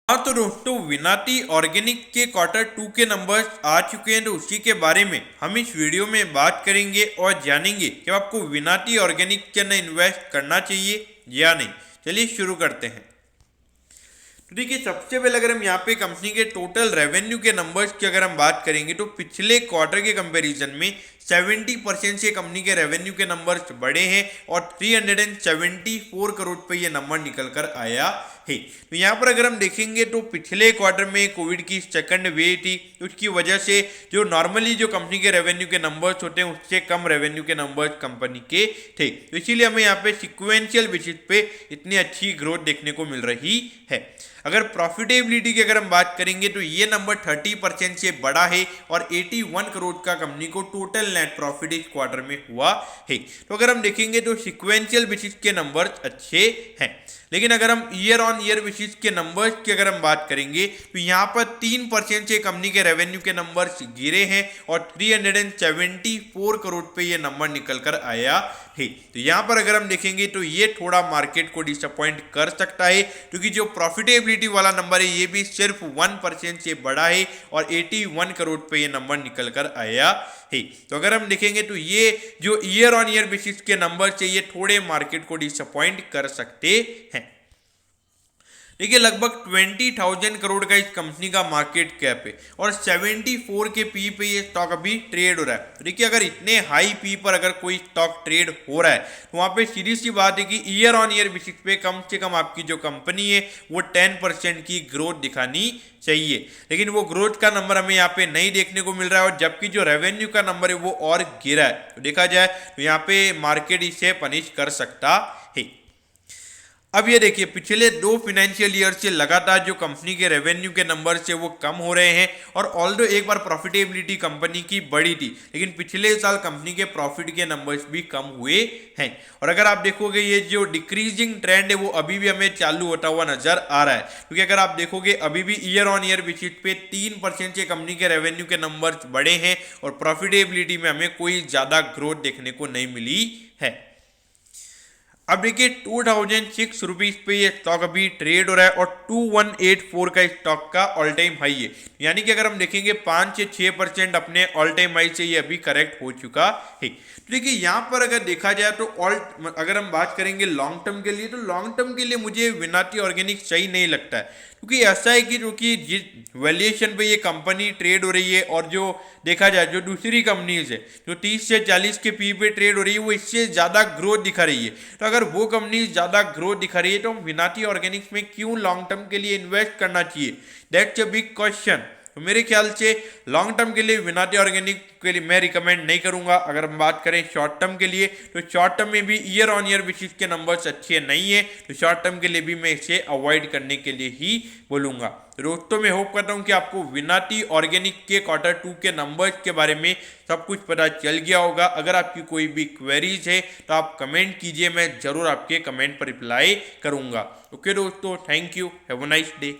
हाँ तो दोस्तों, विनाटी ऑर्गेनिक के क्वार्टर 2 के नंबर्स आ चुके हैं, तो उसी के बारे में हम इस वीडियो में बात करेंगे और जानेंगे कि आपको विनाटी ऑर्गेनिक के अंदर इन्वेस्ट करना चाहिए या नहीं। चलिए शुरू करते हैं। तो देखिए, सबसे पहले अगर हम यहाँ पे कंपनी के टोटल रेवेन्यू के नंबर्स की अगर हम बात करेंगे तो पिछले क्वार्टर के कंपैरिजन में 70% से कंपनी के रेवेन्यू के नंबर्स बढ़े हैं और 374 करोड़ पे ये नंबर निकल कर आया है। तो यहाँ पर अगर हम देखेंगे तो पिछले क्वार्टर में कोविड की सेकंड वेव थी, उसकी वजह से जो नॉर्मली जो कंपनी के रेवेन्यू के नंबर्स होते हैं उससे कम रेवेन्यू के नंबर्स कंपनी के थे। तो इसीलिए हमें यहाँ पे सिक्वेंशियल बेसिस पे इतनी अच्छी ग्रोथ देखने को मिल रही है। अगर प्रॉफिटेबिलिटी की अगर हम बात करेंगे तो ये नंबर 30% से बड़ा है और 81 करोड़ का कंपनी को टोटल नेट प्रॉफिट इस क्वार्टर में हुआ है। तो अगर हम देखेंगे तो सिक्वेंशियल बेसिस के नंबर्स अच्छे हैं, लेकिन अगर हम ईयर ऑन ईयर बेसिस के नंबर्स की अगर हम बात करेंगे तो यहाँ पर 3% से कंपनी के रेवेन्यू के नंबर्स गिरे हैं और 374 करोड़ पे ये नंबर निकल कर आया है। तो यहाँ पर अगर हम देखेंगे तो ये थोड़ा मार्केट को डिसअपॉइंट कर सकता है, क्योंकि जो प्रॉफिटेबिलिटी वाला नंबर है ये भी सिर्फ 1% से बड़ा है और 81 करोड़ पे ये नंबर निकल कर आया है। तो अगर हम देखेंगे तो ये जो ईयर ऑन ईयर बेसिस के नंबर से ये थोड़े मार्केट को डिसअपॉइंट कर सकते हैं। देखिए, लगभग 20,000 करोड़ का इस कंपनी का मार्केट कैप है और 74 के पी पे ये स्टॉक अभी ट्रेड हो रहा है। देखिए, अगर इतने हाई पी पर अगर कोई स्टॉक ट्रेड हो रहा है तो वहाँ पे सीधी सी बात है कि ईयर ऑन ईयर बेसिस पे कम से कम आपकी जो कंपनी है वो 10% की ग्रोथ दिखानी चाहिए, लेकिन वो ग्रोथ का नंबर हमें यहाँ पे नहीं देखने को मिल रहा है और जबकि जो रेवेन्यू का नंबर है वो और गिरा है। तो देखा जाए तो यहाँ पे मार्केट इसे पनिश कर सकता है। अब ये देखिए, पिछले 2 फाइनेंशियल ईयर से लगातार जो कंपनी के रेवेन्यू के नंबर से वो कम हो रहे हैं और ऑल्दो एक बार प्रॉफिटेबिलिटी कंपनी की बढ़ी थी, लेकिन पिछले साल कंपनी के प्रॉफिट के नंबर्स भी कम हुए हैं। और अगर आप देखोगे ये जो डिक्रीजिंग ट्रेंड है वो अभी भी हमें चालू होता हुआ नजर आ रहा है, क्योंकि अगर आप देखोगे अभी भी ईयर ऑन ईयर बेसिस पे 3% से कंपनी के रेवेन्यू के नंबर बढ़े हैं और प्रॉफिटेबिलिटी में हमें कोई ज्यादा ग्रोथ देखने को नहीं मिली है। अब देखिए, 2006 रुपीज पे ये स्टॉक अभी ट्रेड हो रहा है और 2184 का स्टॉक का ऑल टाइम हाई है, यानी कि अगर हम देखेंगे 5 से 6% अपने ऑल टाइम हाई से ये अभी करेक्ट हो चुका है। तो देखिए, यहाँ पर अगर देखा जाए तो अगर हम बात करेंगे लॉन्ग टर्म के लिए, तो लॉन्ग टर्म के लिए मुझे विनाटी ऑर्गेनिक सही नहीं लगता है, क्योंकि ऐसा है कि जो कि जिस वैल्यूएशन पे ये कंपनी ट्रेड हो रही है और जो देखा जाए जो दूसरी कंपनीज है जो 30 से 40 के पी पे ट्रेड हो रही है वो इससे ज़्यादा ग्रोथ दिखा रही है। तो अगर वो कंपनी ज़्यादा ग्रोथ दिखा रही है तो विनाटी ऑर्गेनिक्स में क्यों लॉन्ग टर्म के लिए इन्वेस्ट करना चाहिए? That's a big question. तो मेरे ख्याल से लॉन्ग टर्म के लिए विनाटी ऑर्गेनिक के लिए मैं रिकमेंड नहीं करूंगा। अगर हम बात करें शॉर्ट टर्म के लिए तो शॉर्ट टर्म में भी ईयर ऑन ईयर बेसिस के नंबर्स अच्छे नहीं है, तो शॉर्ट टर्म के लिए भी मैं इसे अवॉइड करने के लिए ही बोलूंगा। दोस्तों, मैं होप करता हूं कि आपको विनाटी ऑर्गेनिक के क्वार्टर 2 के नंबर्स के बारे में सब कुछ पता चल गया होगा। अगर आपकी कोई भी क्वेरीज है तो आप कमेंट कीजिए, मैं जरूर आपके कमेंट पर रिप्लाई करूंगा। ओके दोस्तों, thank you, have a nice day.